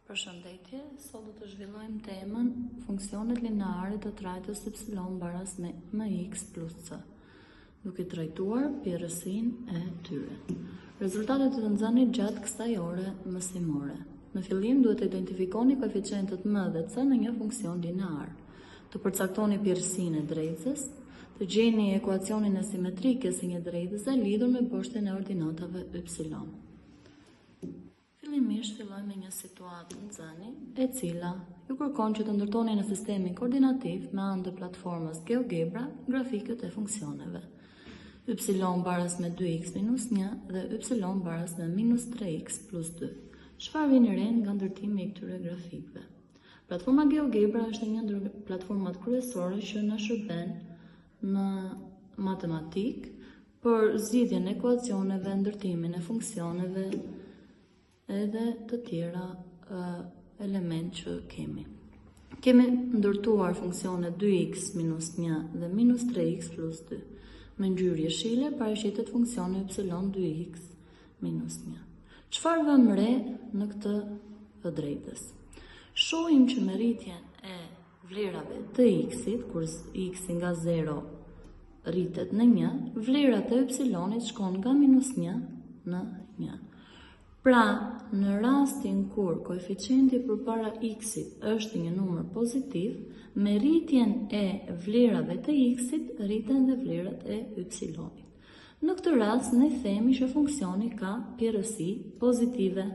Përshëndetje, sot do të zhvillojmë temën funksionet lineare të trajtës y baras me mx plus c, duke trajtuar pjerësinë e tyre. Rezultatet të nxënit gjatë kësaj ore mësimore. Në fillim duhet të identifikoni koeficientët m dhe c në një funksion linear, të përcaktoni pjerësinë e drejtëses, të gjeni ekuacionin e simetrike si një drejtëse lidhur me boshtin e ordinatave y. Fillimisht fillojmë me një situatë nxëni, e cila ju kërkon që të ndërtoni në sistemin koordinativ me anë të platformës GeoGebra grafikët e funksioneve. Y baras me 2x minus 1 dhe y baras me minus 3x plus 2. Çfarë vjen re nga ndërtimi i këtyre grafikëve? Platforma GeoGebra është një ndër platformat kryesore që na shërben në matematik për zgjidhjen e ekuacioneve, ndërtimin e funksioneve edhe të tjera element që kemi. Kemi ndërtuar funksionet 2x minus 1 dhe minus 3x plus 2. Me ngjyrë jeshile paraqiten funksioni y 2x minus 1. Çfarë vëm re në këtë të drejtës? Shohim që me rritjen e vlerave të x-it, kur x nga 0 rritet në 1, vlerat e y-it shkon nga minus 1 në 1. Pra, në rastin kur koeficienti përpara x-it është një numër pozitiv, me rritjen e vlerave të x-it rriten dhe vlerat e y-it. Në këtë rast, ne themi që funksioni ka pjerësi pozitive.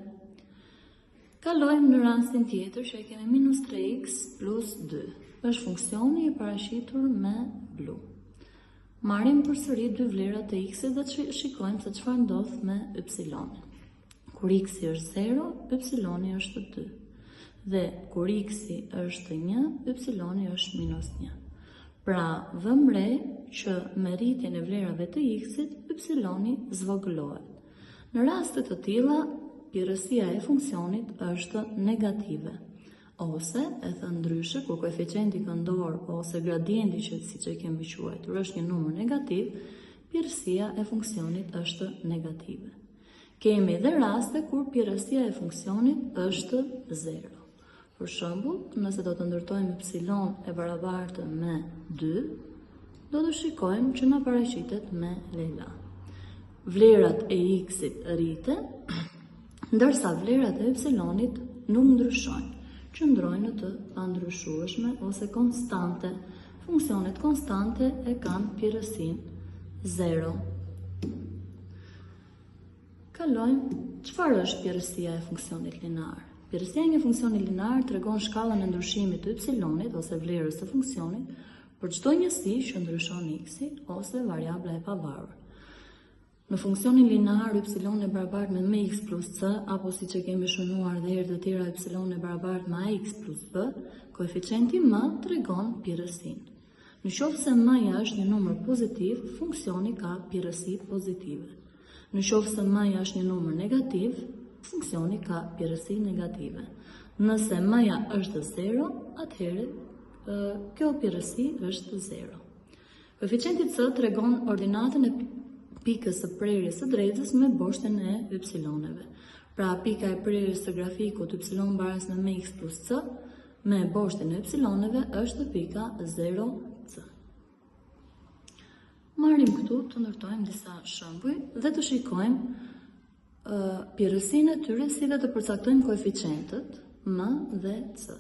Kalojmë në rastin tjetër që kemi minus 3x plus 2. Është funksioni i paraqitur me blu. Marrim përsëri dy vlerat e x-it dhe shikojmë se çfarë ndodh me y-in. Kur x-i është 0, y-i është 2. Dhe kur x-i është 1, y-i është minus 1. Pra, vëm re që me rritjen e vlerave të x-it, y-i zvogëlohet. Në raste të tilla, pjerësia e funksionit është negative. Ose, e thënë ndryshe, kur koeficienti këndor ose gradienti që siç e kemi quajtur është një numër negativ, pjerësia e funksionit është negative. Kemi dhe raste kur pjerësia e funksionit është 0. Për shembull, nëse do të ndërtojmë y e barabartë me 2, do të shikojmë që na paraqitet me Leila. Vlerat e x-it rriten, ndërsa vlerat e y-it nuk ndryshojnë, qëndrojnë në të pandryshueshme ose konstante. Funksionet konstante e kanë pjerësinë 0. Kalojmë, çfarë është pjerësia e funksionit linear? Pjerësia e një funksioni linear tregon shkallën e ndryshimit të y-it ose vlerës së funksionit për çdo njësi që ndryshon x-i ose variabla e pavarur. Në funksionin linear y e barabartë me mx plus c, apo siç e kemi shënuar dhe herë të tjera y e barabartë me ax plus b, koeficienti m tregon pjerësinë. Në qoftë se m-ja është një numër pozitiv, funksioni ka pjerësi pozitive. Në qoftë se m-ja është një numër negativ, funksioni ka pjerësi negative. Nëse m-ja është 0, atëherë kjo pjerësi është 0. Koeficienti c tregon ordinatën e pikës së prerjes së drejtës me boshtin e y-eve. Pra, pika e prerjes së grafikut y baras me mx plus c me boshtin e y-eve është pika 0c. Marrim këtu të ndërtojmë disa shembuj dhe të shikojmë pjerësinë e tyre si dhe të përcaktojmë koeficientët m dhe c.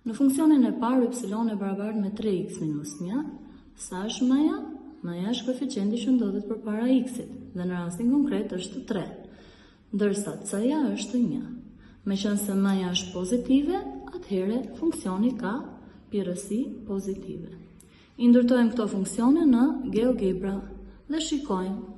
Në funksionin e parë y e barabartë me 3x minus 1, sa është m-ja? M-ja është koeficienti që ndodhet përpara x-it dhe në rastin konkret është 3, ndërsa c-ja është 1. Meqense m-ja është pozitive, atëherë funksioni ka pjerësi pozitive. I ndërtojmë këto funksione në GeoGebra dhe shikojmë